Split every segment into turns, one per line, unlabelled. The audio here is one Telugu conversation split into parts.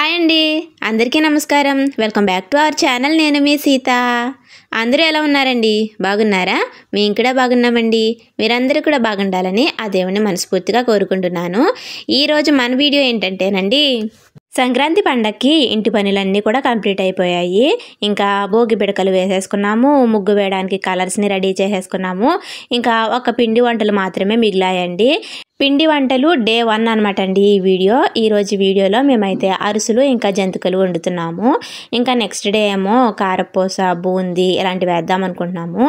హాయ్ అండి, అందరికీ నమస్కారం. Welcome back to our channel. నేను మీ సీత. అందరూ ఎలా ఉన్నారండి? బాగున్నారా? మేము కూడా బాగున్నామండి. మీరందరూ కూడా బాగుండాలని ఆ దేవుని మనస్ఫూర్తిగా కోరుకుంటున్నాను. ఈరోజు మన వీడియో ఏంటంటేనండి, సంక్రాంతి పండగకి ఇంటి పనులన్నీ కూడా కంప్లీట్ అయిపోయాయి. ఇంకా భోగి పిడకలు వేసేసుకున్నాము, ముగ్గు వేయడానికి కలర్స్ని రెడీ చేసేసుకున్నాము. ఇంకా ఒక పిండి వంటలు మాత్రమే మిగిలాయండి. పిండి వంటలు డే 1 అనమాట అండి ఈరోజు వీడియోలో మేమైతే అరిసెలు ఇంకా జంతికలు వండుతున్నాము. ఇంకా నెక్స్ట్ డే ఏమో కారపూస, బూందీ ఇలాంటివి వేద్దాం అనుకుంటున్నాము.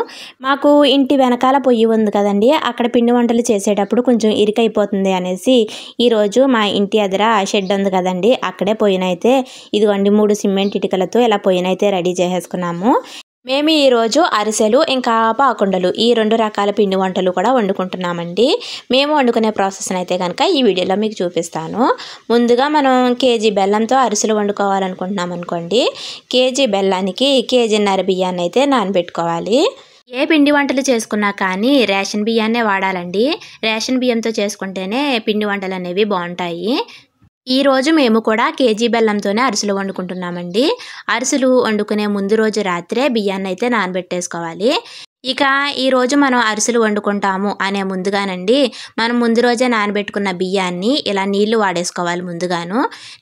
మాకు ఇంటి వెనకాల పొయ్యి ఉంది కదండి, అక్కడ పిండి వంటలు చేసేటప్పుడు కొంచెం ఇరుకైపోతుంది అనేసి ఈరోజు మా ఇంటి ఎదుర షెడ్ ఉంది కదండి, అక్కడే పొయ్యినైతే ఇదిగోండి 3 సిమెంట్ ఇటుకలతో ఇలా పొయ్యినైతే రెడీ చేసేసుకున్నాము. మేము ఈరోజు అరిసెలు ఇంకా పాకుండలు ఈ 2 రకాల పిండి వంటలు కూడా వండుకుంటున్నామండి. మేము వండుకునే ప్రాసెస్ని అయితే కనుక ఈ వీడియోలో మీకు చూపిస్తాను. ముందుగా మనం కేజీ బెల్లంతో అరిసెలు వండుకోవాలనుకుంటున్నాం అనుకోండి, కేజీ బెల్లానికి కేజీన్నర బియ్యాన్ని అయితే నానబెట్టుకోవాలి. ఏ పిండి వంటలు చేసుకున్నా కానీ రేషన్ బియ్యాన్నే వాడాలండి. రేషన్ బియ్యంతో చేసుకుంటేనే పిండి వంటలు అనేవి బాగుంటాయి. ఈరోజు మేము కూడా కేజీ బెల్లంతోనే అరిసెలు వండుకుంటున్నామండి. అరిసెలు వండుకునే ముందు రోజు రాత్రే బియ్యాన్ని అయితే నానబెట్టేసుకోవాలి. ఇక ఈరోజు మనం అరిసెలు వండుకుంటాము అనే ముందుగానండి, మనం ముందు రోజే నానబెట్టుకున్న బియ్యాన్ని ఇలా నీళ్లు వాడేసుకోవాలి. ముందుగాను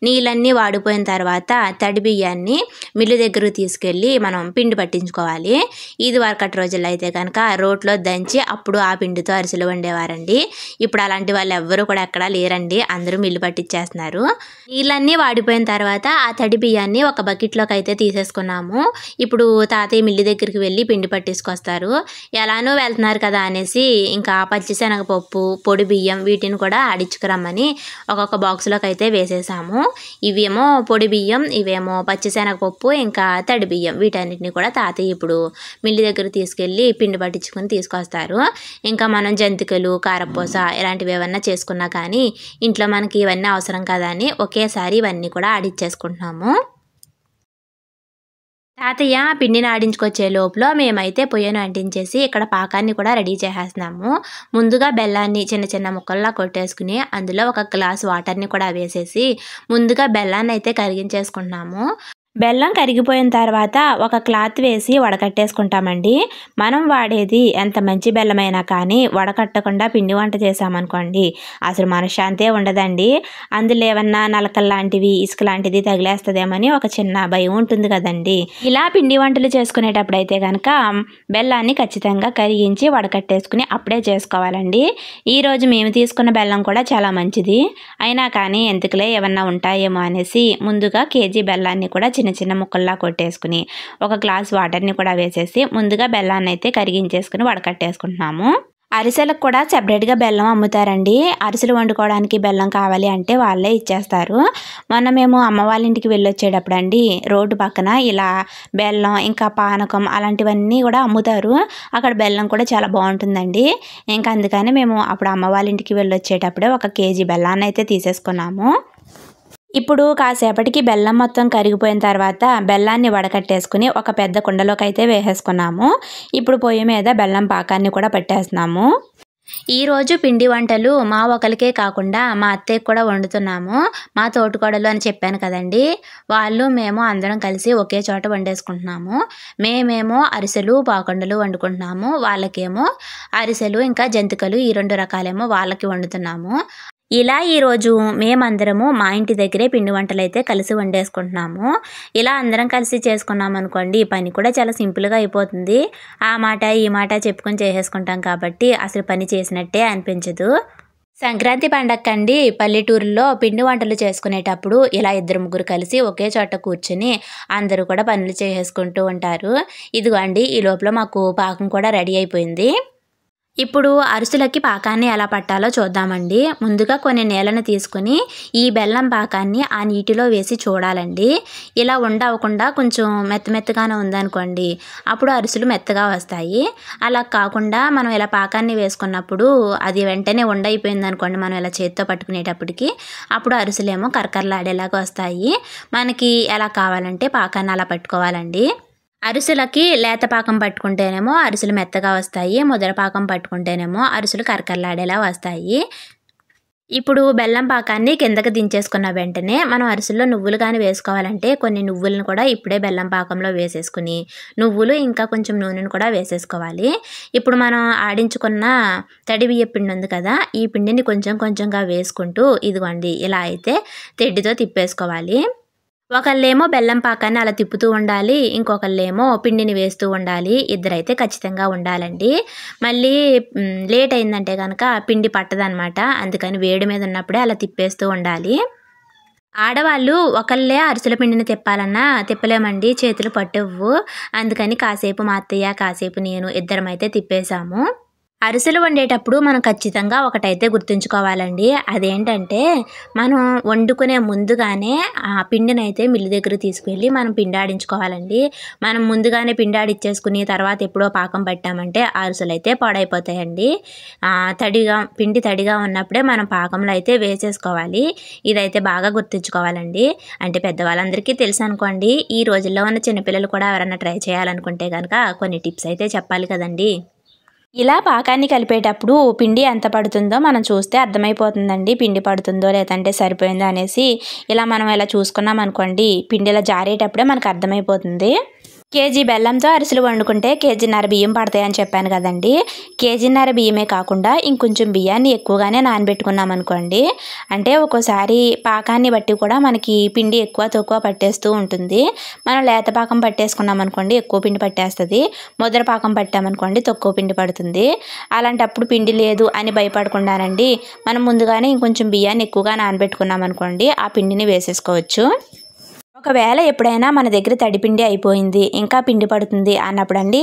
నీళ్ళన్నీ వాడిపోయిన తర్వాత తడి బియ్యాన్ని మిల్లు దగ్గరకు తీసుకెళ్ళి మనం పిండి పట్టించుకోవాలి. ఇది వరకటి రోజుల్లో అయితే కనుక రోట్లో దంచి అప్పుడు ఆ పిండితో అరిసెలు వండేవారండి. ఇప్పుడు అలాంటి వాళ్ళు ఎవ్వరూ కూడా ఎక్కడా లేరండి, అందరూ మిల్లు పట్టించేస్తున్నారు. నీళ్ళన్నీ వాడిపోయిన తర్వాత ఆ తడి బియ్యాన్ని ఒక బకెట్లోకి అయితే తీసేసుకున్నాము. ఇప్పుడు తాతయ్య మిల్లు దగ్గరికి వెళ్ళి పిండి పట్టించుకొస్తారు. ఎలానో వెళ్తున్నారు కదా అనేసి ఇంకా పచ్చిశనగపప్పు, పొడి బియ్యం వీటిని కూడా ఆడించుకురమ్మని ఒక్కొక్క బాక్స్లోకి అయితే వేసేసాము. ఇవేమో పొడి బియ్యం, ఇవేమో పచ్చిశనగపప్పు, ఇంకా తడి బియ్యం, వీటన్నిటిని కూడా తాతయ్య ఇప్పుడు మిల్లి దగ్గర తీసుకెళ్ళి పిండి పట్టించుకుని తీసుకొస్తారు. ఇంకా మనం జంతికలు, కారపూస ఇలాంటివి ఏమన్నా చేసుకున్నా కానీ ఇంట్లో మనకి ఇవన్నీ అవసరం కదా అని ఒకేసారి ఇవన్నీ కూడా ఆడిచ్చేసుకుంటున్నాము. తాతయ్య పిండిని ఆడించుకొచ్చే లోపల మేమైతే పొయ్యను అంటించేసి ఇక్కడ పాకాన్ని కూడా రెడీ చేసేస్తున్నాము. ముందుగా బెల్లాన్ని చిన్న చిన్న ముక్కల్లా కొట్టేసుకుని అందులో ఒక గ్లాస్ వాటర్ని కూడా వేసేసి ముందుగా బెల్లాన్ని అయితే కరిగించేసుకుంటున్నాము. బెల్లం కరిగిపోయిన తర్వాత ఒక క్లాత్ వేసి వడకట్టేసుకుంటామండి. మనం వాడేది ఎంత మంచి బెల్లమైనా కానీ వడకట్టకుండా పిండి వంట చేసామనుకోండి అసలు మనశ్శాంతే ఉండదండి. అందులో ఏమన్నా నలకలు లాంటివి, ఇసుక లాంటిది తగిలేస్తుందేమని ఒక చిన్న భయం ఉంటుంది కదండి. ఇలా పిండి వంటలు చేసుకునేటప్పుడు అయితే కనుక బెల్లాన్ని ఖచ్చితంగా కరిగించి వడకట్టేసుకుని అప్పుడే చేసుకోవాలండి. ఈరోజు మేము తీసుకున్న బెల్లం కూడా చాలా మంచిది, అయినా కానీ ఎందుకులే ఏమన్నా ఉంటాయేమో అనేసి ముందుగా కేజీ బెల్లాన్ని కూడా చిన్న చిన్న ముక్కల్లా కొట్టేసుకుని ఒక గ్లాస్ వాటర్ని కూడా వేసేసి ముందుగా బెల్లాన్ని అయితే కరిగించేసుకుని వడకట్టేసుకుంటున్నాము. అరిసెలకు కూడా సెపరేట్గా బెల్లం అమ్ముతారండి. అరిసెలు వండుకోవడానికి బెల్లం కావాలి అంటే వాళ్ళే ఇచ్చేస్తారు. మొన్న మేము అమ్మ వాళ్ళ ఇంటికి వెళ్ళొచ్చేటప్పుడు అండి, రోడ్డు పక్కన ఇలా బెల్లం ఇంకా పానకం అలాంటివన్నీ కూడా అమ్ముతారు. అక్కడ బెల్లం కూడా చాలా బాగుంటుందండి. ఇంకా అందుకని మేము అప్పుడు అమ్మ వాళ్ళ ఇంటికి వెళ్ళొచ్చేటప్పుడే ఒక కేజీ బెల్లాన్ని అయితే తీసేసుకున్నాము. ఇప్పుడు కాసేపటికి బెల్లం మొత్తం కరిగిపోయిన తర్వాత బెల్లాన్ని వడకట్టేసుకుని ఒక పెద్ద కుండలోకి అయితే వేసేసుకున్నాము. ఇప్పుడు పొయ్యి మీద బెల్లం పాకాన్ని కూడా పెట్టేస్తున్నాము. ఈరోజు పిండి వంటలు మా ఒకరికే కాకుండా మా అత్తయ్యకి కూడా వండుతున్నాము. మా తోటికోడలు అని చెప్పాను కదండి, వాళ్ళు మేము అందరం కలిసి ఒకే చోట వండేసుకుంటున్నాము. మేమేమో అరిసెలు, పాకుండలు వండుకుంటున్నాము, వాళ్ళకేమో అరిసెలు ఇంకా జంతికలు ఈ 2 రకాలేమో వాళ్ళకి వండుతున్నాము. ఇలా ఈరోజు మేమందరము మా ఇంటి దగ్గరే పిండి వంటలు అయితే కలిసి వండేసుకుంటున్నాము. ఇలా అందరం కలిసి చేసుకున్నాం అనుకోండి పని కూడా చాలా సింపుల్గా అయిపోతుంది. ఆ మాట ఈ మాట చెప్పుకొని చేసేసుకుంటాం కాబట్టి అసలు పని చేసినట్టే అనిపించదు. సంక్రాంతి పండగకండి పల్లెటూరులో పిండి వంటలు చేసుకునేటప్పుడు ఇలా 2-3 కలిసి ఒకే చోట కూర్చుని అందరూ కూడా పనులు చేసుకుంటూ ఉంటారు. ఇదిగోండి ఈ లోపల మాకు పాకం కూడా రెడీ అయిపోయింది. ఇప్పుడు అరిసెలకి పాకాన్ని ఎలా పట్టాలో చూద్దామండి. ముందుగా కొన్ని నీళ్ళని తీసుకుని ఈ బెల్లం పాకాన్ని ఆ నీటిలో వేసి చూడాలండి. ఇలా ఉండవకుండా కొంచెం మెత్తగానే ఉందనుకోండి అప్పుడు అరిసెలు మెత్తగా వస్తాయి. అలా కాకుండా మనం ఇలా పాకాన్ని వేసుకున్నప్పుడు అది వెంటనే ఉండైపోయింది అనుకోండి, మనం ఇలా చేతితో పట్టుకునేటప్పటికి అప్పుడు అరిసెలేమో కరకరలాడేలాగా వస్తాయి. మనకి ఎలా కావాలంటే పాకాన్ని అలా పట్టుకోవాలండి. అరిసెలకి లేత పాకం పట్టుకుంటేనేమో అరిసెలు మెత్తగా వస్తాయి, ముదర పాకం పట్టుకుంటేనేమో అరిసెలు కరకరలాడేలా వస్తాయి. ఇప్పుడు బెల్లం పాకాన్ని కిందకి దించేసుకున్న వెంటనే మనం అరిసెల్లో నువ్వులు కానీ వేసుకోవాలంటే కొన్ని నువ్వులను కూడా ఇప్పుడే బెల్లం పాకంలో వేసేసుకుని నువ్వులు ఇంకా కొంచెం నూనెను కూడా వేసేసుకోవాలి. ఇప్పుడు మనం ఆడించుకున్న తడి బియ్య పిండి ఉంది కదా, ఈ పిండిని కొంచెం కొంచెంగా వేసుకుంటూ ఇదిగోండి ఇలా అయితే తెడ్డుతో తిప్పేసుకోవాలి. ఒకళ్ళేమో బెల్లం పాకాన్ని అలా తిప్పుతూ ఉండాలి, ఇంకొకళ్ళేమో పిండిని వేస్తూ ఉండాలి. ఇద్దరైతే ఖచ్చితంగా ఉండాలండి. మళ్ళీ లేట్ అయిందంటే కనుక పిండి పట్టదనమాట. అందుకని వేడి మీద ఉన్నప్పుడే అలా తిప్పేస్తూ ఉండాలి. ఆడవాళ్ళు ఒకళ్ళే అరిసెల పిండిని తిప్పాలన్నా తిప్పలేమండి, చేతులు పట్టవు. అందుకని కాసేపు మా అత్తయ్య కాసేపు నేను ఇద్దరమైతే తిప్పేశాము. అరిసెలు వండేటప్పుడు మనం ఖచ్చితంగా ఒకటైతే గుర్తుంచుకోవాలండి. అదేంటంటే మనం వండుకునే ముందుగానే ఆ పిండినైతే మిల్లు దగ్గర తీసుకువెళ్ళి మనం పిండి ఆడించుకోవాలండి. మనం ముందుగానే పిండి ఆడిచ్చేసుకుని తర్వాత ఎప్పుడో పాకం పట్టామంటే అరిసెలు అయితే పాడైపోతాయండి. పిండి తడిగా ఉన్నప్పుడే మనం పాకంలో అయితే వేసేసుకోవాలి. ఇదైతే బాగా గుర్తుంచుకోవాలండి. అంటే పెద్దవాళ్ళందరికీ తెలుసు అనుకోండి. ఈ రోజుల్లో ఉన్న చిన్నపిల్లలు కూడా ఎవరైనా ట్రై చేయాలనుకుంటే కనుక కొన్ని టిప్స్ అయితే చెప్పాలి కదండి. ఇలా పాకాన్ని కలిపేటప్పుడు పిండి ఎంత పడుతుందో మనం చూస్తే అర్థమైపోతుందండి. పిండి పడుతుందో లేదంటే సరిపోయిందో అనేసి ఇలా మనం ఇలా చూసుకున్నాం అనుకోండి, పిండి ఇలా జారేటప్పుడే మనకు అర్థమైపోతుంది. కేజీ బెల్లంతో అరిసెలు వండుకుంటే కేజీన్నర బియ్యం పడతాయని చెప్పాను కదండి. కేజీన్నర బియ్యమే కాకుండా ఇంకొంచెం బియ్యాన్ని ఎక్కువగానే నానబెట్టుకున్నాం అనుకోండి, అంటే ఒక్కోసారి పాకాన్ని బట్టి కూడా మనకి పిండి ఎక్కువ తక్కువ పట్టేస్తూ ఉంటుంది. మనం లేత పాకం పట్టేసుకున్నాం అనుకోండి ఎక్కువ పిండి పట్టేస్తుంది, ముద్ర పాకం పట్టామనుకోండి తక్కువ పిండి పడుతుంది. అలాంటప్పుడు పిండి లేదు అని భయపడకుండానండి మనం ముందుగానే ఇంకొంచెం బియ్యాన్ని ఎక్కువగా నానబెట్టుకున్నాం అనుకోండి ఆ పిండిని వేసేసుకోవచ్చు. ఒకవేళ ఎప్పుడైనా మన దగ్గర తడిపిండి అయిపోయింది ఇంకా పిండి పడుతుంది అన్నప్పుడు అండి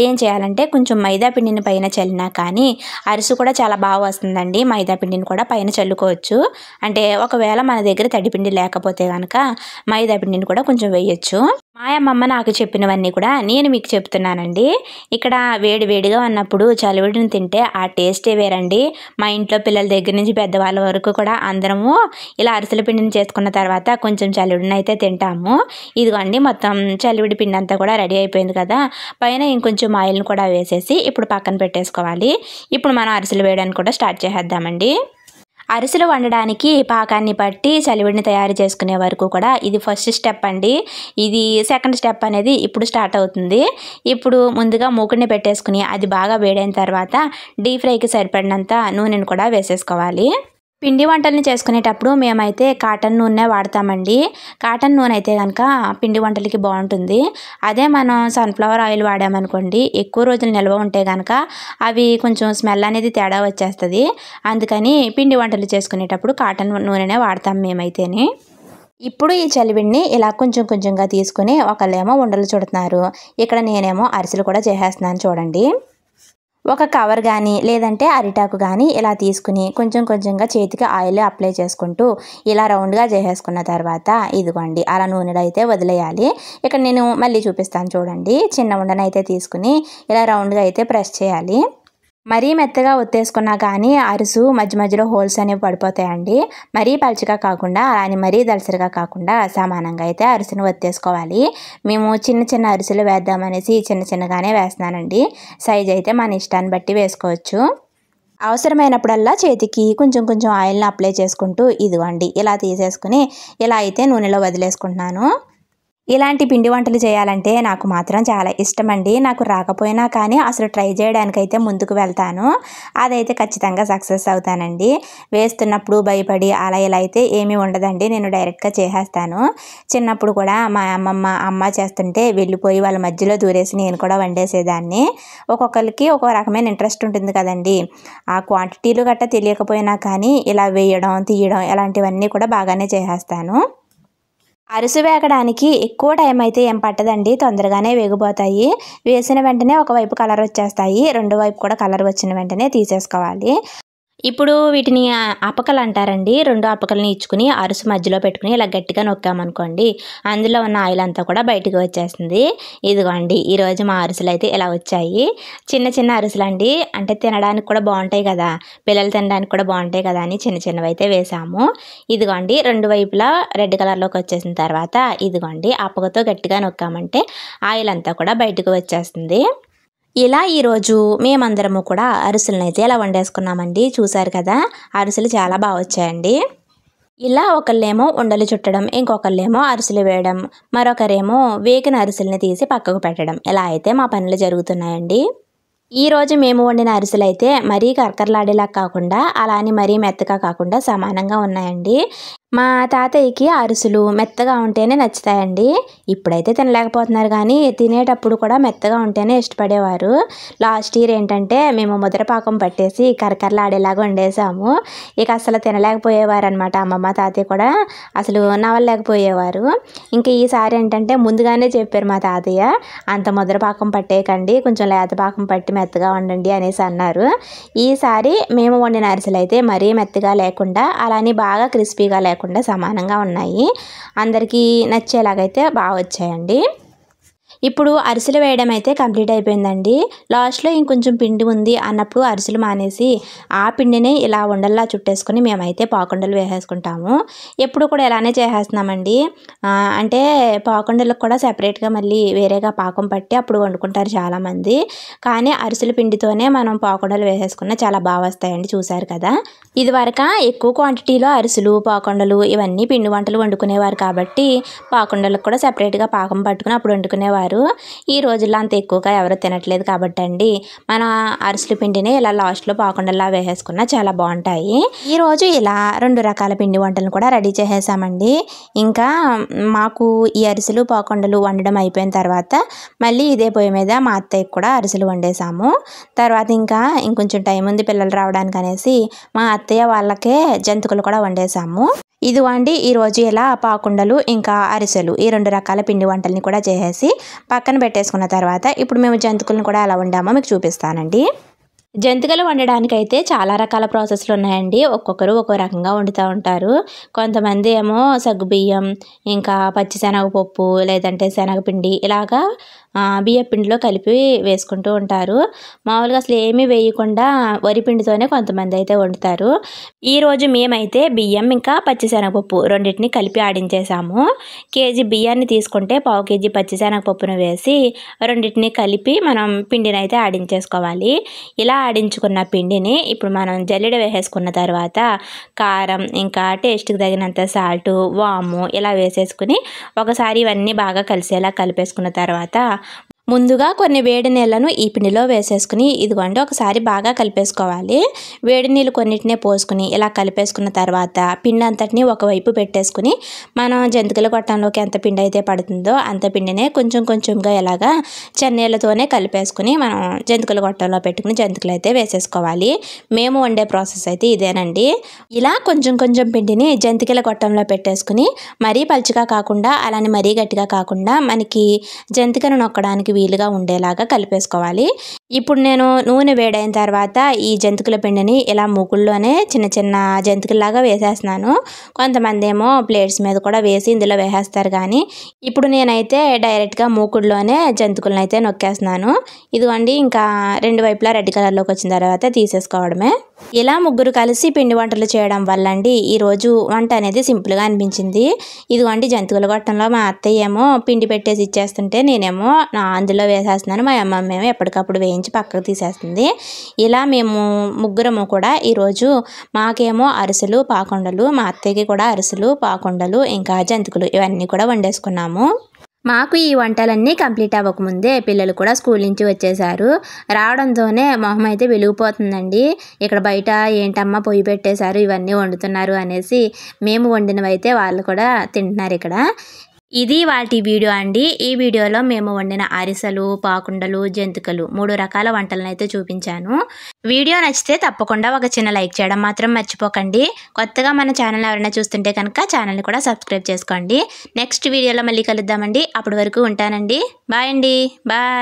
ఏం చేయాలంటే కొంచెం మైదా పిండిని పైన చల్లినా కానీ అరిసె కూడా చాలా బాగా వస్తుందండి. మైదా పిండిని కూడా పైన చల్లుకోవచ్చు. అంటే ఒకవేళ మన దగ్గర తడిపిండి లేకపోతే కనుక మైదా పిండిని కూడా కొంచెం వేయచ్చు. మా అమ్మమ్మ నాకు చెప్పినవన్నీ కూడా నేను మీకు చెప్తున్నానండి. ఇక్కడ వేడివేడిగా ఉన్నప్పుడు చలివిడిని తింటే ఆ టేస్టే వేరండి. మా ఇంట్లో పిల్లల దగ్గర నుంచి పెద్దవాళ్ళ వరకు కూడా అందరము ఇలా అరిసెల పిండిని చేసుకున్న తర్వాత కొంచెం చలివిడిని అయితే తింటాము. ఇదిగోండి మొత్తం చలివిడి పిండి అంతా కూడా రెడీ అయిపోయింది కదా, పైన ఇంకొంచెం ఆయిల్ని కూడా వేసేసి ఇప్పుడు పక్కన పెట్టేసుకోవాలి. ఇప్పుడు మనం అరిసెలు వేయడానికి కూడా స్టార్ట్ చేసేద్దామండి. అరిసెలు వండడానికి పాకాన్ని పట్టి చలివిడిని తయారు చేసుకునే వరకు కూడా ఇది ఫస్ట్ స్టెప్ అండి. ఇది సెకండ్ స్టెప్ అనేది ఇప్పుడు స్టార్ట్ అవుతుంది. ఇప్పుడు ముందుగా మూకుడిని పెట్టేసుకుని అది బాగా వేడైన తర్వాత డీప్ ఫ్రైకి సరిపడినంత నూనెను కూడా వేసేసుకోవాలి. పిండి వంటల్ని చేసుకునేటప్పుడు మేమైతే కాటన్ నూనె వాడతామండి. కాటన్ నూనె అయితే కనుక పిండి వంటలకి బాగుంటుంది. అదే మనం సన్ఫ్లవర్ ఆయిల్ వాడామనుకోండి ఎక్కువ రోజులు నిల్వ ఉంటే కనుక అవి కొంచెం స్మెల్ అనేది తేడా వచ్చేస్తుంది. అందుకని పిండి వంటలు చేసుకునేటప్పుడు కాటన్ నూనెనే వాడతాం మేమైతేనే. ఇప్పుడు ఈ చలివిడిని ఇలా కొంచెం కొంచెంగా తీసుకుని ఒకళ్ళేమో ఉండలు చుడుతున్నారు, ఇక్కడ నేనేమో అరిసెలు కూడా చేసేస్తున్నాను చూడండి. ఒక కవర్ కానీ లేదంటే అరిటాకు కానీ ఇలా తీసుకుని కొంచెం కొంచెంగా చేతికి ఆయిల్ అప్లై చేసుకుంటూ ఇలా రౌండ్గా చేసేసుకున్న తర్వాత ఇదిగోండి అలా నూనెలో అయితే వదిలేయాలి. ఇక్కడ నేను మళ్ళీ చూపిస్తాను చూడండి. చిన్న ఉండనైతే తీసుకుని ఇలా రౌండ్గా అయితే ప్రెస్ చేయాలి. మరీ మెత్తగా ఒత్తేసుకున్నా కానీ అరుసు మధ్య మధ్యలో హోల్స్ అనేవి పడిపోతాయండి. మరీ పలుచగా కాకుండా అలానే మరీ దలసరిగా కాకుండా సమానంగా అయితే అరిసెను ఒత్తేసుకోవాలి. మేము చిన్న చిన్న అరిసెలు వేద్దామనేసి చిన్న చిన్నగానే వేస్తున్నానండి. సైజ్ అయితే మన ఇష్టాన్ని బట్టి వేసుకోవచ్చు. అవసరమైనప్పుడల్లా చేతికి కొంచెం కొంచెం ఆయిల్ని అప్లై చేసుకుంటూ ఇదిగోండి ఇలా తీసేసుకుని ఇలా అయితే నూనెలో వదిలేసుకుంటున్నాను. ఇలాంటి పిండి వంటలు చేయాలంటే నాకు మాత్రం చాలా ఇష్టం అండి. నాకు రాకపోయినా కానీ అసలు ట్రై చేయడానికైతే ముందుకు వెళ్తాను. అదైతే ఖచ్చితంగా సక్సెస్ అవుతానండి. వేస్తున్నప్పుడు భయపడి అలా ఇలా అయితే ఏమీ ఉండదండి, నేను డైరెక్ట్గా చేసేస్తాను. చిన్నప్పుడు కూడా మా అమ్మ చేస్తుంటే వెళ్ళిపోయి వాళ్ళ మధ్యలో దూరేసి నేను కూడా వండేసేదాన్ని. ఒక్కొక్కరికి ఒక్కో రకమైన ఇంట్రెస్ట్ ఉంటుంది కదండి. ఆ క్వాంటిటీలు గట్టా తెలియకపోయినా కానీ ఇలా వేయడం తీయడం ఇలాంటివన్నీ కూడా బాగానే చేసేస్తాను. అరిసె వేగడానికి ఎక్కువ టైం అయితే ఏం పట్టదండి, తొందరగానే వేగిపోతాయి. వేసిన వెంటనే ఒకవైపు కలర్ వచ్చేస్తాయి, రెండో వైపు కూడా కలర్ వచ్చిన వెంటనే తీసేసుకోవాలి. ఇప్పుడు వీటిని అపకలు అంటారండి. రెండు అపకల్ని ఇచ్చుకుని అరుసు మధ్యలో పెట్టుకుని ఇలా గట్టిగా నొక్కామనుకోండి అందులో ఉన్న ఆయిల్ అంతా కూడా బయటకు వచ్చేస్తుంది. ఇదిగోండి ఈరోజు మా అరిసెలు అయితే ఇలా వచ్చాయి. చిన్న చిన్న అరిసెలు అండి, అంటే తినడానికి కూడా బాగుంటాయి కదా, పిల్లలు తినడానికి కూడా బాగుంటాయి కదా అని చిన్న చిన్నవి అయితే వేసాము. ఇదిగోండి రెండు వైపులా రెడ్ కలర్లోకి వచ్చేసిన తర్వాత ఇదిగోండి అపకతో గట్టిగా నొక్కామంటే ఆయిల్ అంతా కూడా బయటకు వచ్చేస్తుంది. ఇలా ఈరోజు మేమందరము కూడా అరిసెలనైతే ఇలా వండేసుకున్నామండి. చూసారు కదా, అరిసెలు చాలా బాగా వచ్చాయండి. ఇలా ఒకళ్ళేమో ఉండలు చుట్టడం, ఇంకొకళ్ళేమో అరిసెలు వేయడం, మరొకరేమో వేగిన అరిసెల్ని తీసి పక్కకు పెట్టడం, ఇలా అయితే మా పనులు జరుగుతున్నాయండి. ఈరోజు మేము వండిన అరిసెలు అయితే మరీ కరకరలాడేలా కాకుండా, అలా అని మరీ మెత్తగా కాకుండా సమానంగా ఉన్నాయండి. మా తాతయ్యకి అరిసెలు మెత్తగా ఉంటేనే నచ్చుతాయండి. ఇప్పుడైతే తినలేకపోతున్నారు, కానీ తినేటప్పుడు కూడా మెత్తగా ఉంటేనే ఇష్టపడేవారు. లాస్ట్ ఇయర్ ఏంటంటే మేము ముద్రపాకం పట్టేసి కరకరలాడేలాగా వండేసాము. ఇక అసలు తినలేకపోయేవారు అనమాట. అమ్మమ్మ తాతయ్య కూడా అసలు నవలలేకపోయేవారు. ఇంకా ఈసారి ఏంటంటే ముందుగానే చెప్పారు మా తాతయ్య, అంత ముద్రపాకం పట్టేయకండి, కొంచెం లేతపాకం పట్టి మెత్తగా వండండి అనేసి అన్నారు. ఈసారి మేము వండిన అరిసెలు అయితే మరీ మెత్తగా లేకుండా, అలానే బాగా క్రిస్పీగా లేకుండా సమానంగా ఉన్నాయి. అందరికీ నచ్చేలాగైతే బాగా వచ్చాయండి. ఇప్పుడు అరిసెలు వేయడం అయితే కంప్లీట్ అయిపోయిందండి. లాస్ట్లో ఇంకొంచెం పిండి ఉంది అన్నప్పుడు అరిసెలు మానేసి ఆ పిండిని ఇలా ఉండల్లా చుట్టేసుకొని మేమైతే పాకుండలు వేసేసుకుంటాము. ఎప్పుడు కూడా ఇలానే చేసేస్తున్నామండి. అంటే పాకుండలకు కూడా సెపరేట్గా మళ్ళీ వేరేగా పాకం పట్టి అప్పుడు వండుకుంటారు చాలామంది. కానీ అరిసెల పిండితోనే మనం పాకుండలు వేసేసుకున్న చాలా బాగా వస్తాయండి. చూసారు కదా, ఇదివరకు ఎక్కువ క్వాంటిటీలో అరిసెలు, పాకుండలు ఇవన్నీ పిండి వంటలు వండుకునేవారు కాబట్టి పాకుండలకు కూడా సెపరేట్గా పాకం పట్టుకుని అప్పుడు వండుకునేవారు. ఈ రోజుల్లో అంత ఎక్కువగా ఎవరు తినట్లేదు కాబట్టి అండి మన అరిసెల పిండిని ఇలా లాస్ట్లో పాకుండల్లా వేసేసుకున్నా చాలా బాగుంటాయి. ఈరోజు ఇలా 2 రకాల పిండి వంటలను కూడా రెడీ చేసేసామండి. ఇంకా మాకు ఈ అరిసెలు పాకుండలు వండడం అయిపోయిన తర్వాత మళ్ళీ ఇదే పొయ్యి మీద మా అత్తయ్యకి కూడా అరిసెలు వండేసాము. తర్వాత ఇంకా ఇంకొంచెం టైం ఉంది పిల్లలు రావడానికి అనేసి మా అత్తయ్య వాళ్ళకే జంతికలు కూడా వండేసాము. ఇదిగోండి ఈరోజు ఇలా పాకుండలు ఇంకా అరిసెలు ఈ 2 రకాల పిండి వంటల్ని కూడా చేసేసి పక్కన పెట్టేసుకున్న తర్వాత ఇప్పుడు మేము జంతికలను కూడా ఎలా వండామో మీకు చూపిస్తానండి. జంతికలు వండడానికైతే చాలా రకాల ప్రాసెస్లు ఉన్నాయండి. ఒక్కొక్కరు ఒక్కో రకంగా వండుతూ ఉంటారు. కొంతమంది ఏమో సగ్గుబియ్యం, ఇంకా పచ్చిశనగపప్పు, లేదంటే శనగపిండి ఇలాగా బియ్యపిండిలో కలిపి వేసుకుంటూ ఉంటారు. మామూలుగా అసలు ఏమీ వేయకుండా వరిపిండితోనే కొంతమంది అయితే వండుతారు. ఈరోజు మేమైతే బియ్యం ఇంకా పచ్చిశనగపప్పు రెండింటిని కలిపి ఆడించేసాము. కేజీ బియ్యాన్ని తీసుకుంటే 1/2 కేజీ పచ్చిశనగపప్పును వేసి రెండింటిని కలిపి మనం పిండిని అయితే ఆడించేసుకోవాలి. ఇలా ఆడించుకున్న పిండిని ఇప్పుడు మనం జల్లెడ వేసేసుకున్న తర్వాత కారం, ఇంకా టేస్ట్కి తగినంత సాల్ట్, వాము ఇలా వేసేసుకుని ఒకసారి ఇవన్నీ బాగా కలిసేలా కలిపేసుకున్న తర్వాత ముందుగా కొన్ని వేడి నీళ్ళను ఈ పిండిలో వేసేసుకుని ఇదిగోండి ఒకసారి బాగా కలిపేసుకోవాలి. వేడి నీళ్ళు కొన్నిటినే పోసుకుని ఇలా కలిపేసుకున్న తర్వాత పిండి అంతటిని ఒకవైపు పెట్టేసుకుని మనం జంతికల గొట్టంలోకి ఎంత పిండి అయితే పడుతుందో అంత పిండినే కొంచెం కొంచెంగా ఇలాగా చన్నీళ్ళతోనే కలిపేసుకుని మనం జంతికల గొట్టంలో పెట్టుకుని జంతికలు అయితే వేసేసుకోవాలి. మేము వండే ప్రాసెస్ అయితే ఇదేనండి. ఇలా కొంచెం కొంచెం పిండిని జంతికల గొట్టంలో పెట్టేసుకుని మరీ పలుచగా కాకుండా అలానే మరీ గట్టిగా కాకుండా మనకి జంతికను నొక్కడానికి వీలుగా ఉండేలాగా కలిపేసుకోవాలి. ఇప్పుడు నేను నూనె వేడైన తర్వాత ఈ జంతికల పిండిని ఇలా మూకుల్లోనే చిన్న చిన్న జంతికల్లాగా వేసేస్తున్నాను. కొంతమంది ఏమో ప్లేట్స్ మీద కూడా వేసి ఇందులో వేసేస్తారు, కానీ ఇప్పుడు నేనైతే డైరెక్ట్గా మూకుడులోనే జంతికలను అయితే నొక్కేస్తున్నాను. ఇదిగోండి ఇంకా 2 వైపులా రెడ్ కలర్లోకి వచ్చిన తర్వాత తీసేసుకోవడమే. ఇలా ముగ్గురు కలిసి పిండి వంటలు చేయడం వల్ల అండి ఈరోజు వంట అనేది సింపుల్గా అనిపించింది. ఇదిగోండి జంతికల గొట్టంలో మా అత్తయ్య ఏమో పిండి పెట్టేసి ఇచ్చేస్తుంటే నేనేమో అందులో వేసేస్తున్నాను. మా అమ్మమ్మ ఏమో ఎప్పటికప్పుడు వేయించి పక్కకు తీసేస్తుంది. ఇలా మేము ముగ్గురము కూడా ఈరోజు మాకేమో అరిసెలు, పాకుండలు, మా అత్తయ్యకి కూడా అరిసెలు, పాకుండలు ఇంకా జంతికలు ఇవన్నీ కూడా వండేసుకున్నాము. మాకు ఈ వంటలన్నీ కంప్లీట్ అవ్వకముందే పిల్లలు కూడా స్కూల్ నుంచి వచ్చేసారు. రావడంతోనే మొహం అయితే వెలిగిపోతుందండి. ఇక్కడ బయట ఏంటమ్మా పొయ్యి పెట్టేశారు ఇవన్నీ వండుతున్నారు అనేసి మేము వండినవైతే వాళ్ళు కూడా తింటున్నారు ఇక్కడ. ఇది వాటి వీడియో అండి. ఈ వీడియోలో మేము వండిన అరిసెలు, పాకుండలు, జంతికలు 3 రకాల వంటలను అయితే చూపించాను. వీడియో నచ్చితే తప్పకుండా ఒక చిన్న లైక్ చేయడం మాత్రం మర్చిపోకండి. కొత్తగా మన ఛానల్ ఎవరైనా చూస్తుంటే కనుక ఛానల్ని కూడా సబ్స్క్రైబ్ చేసుకోండి. నెక్స్ట్ వీడియోలో మళ్ళీ కలుద్దామండి. అప్పటి వరకు ఉంటానండి. బాయ్ అండి. బాయ్.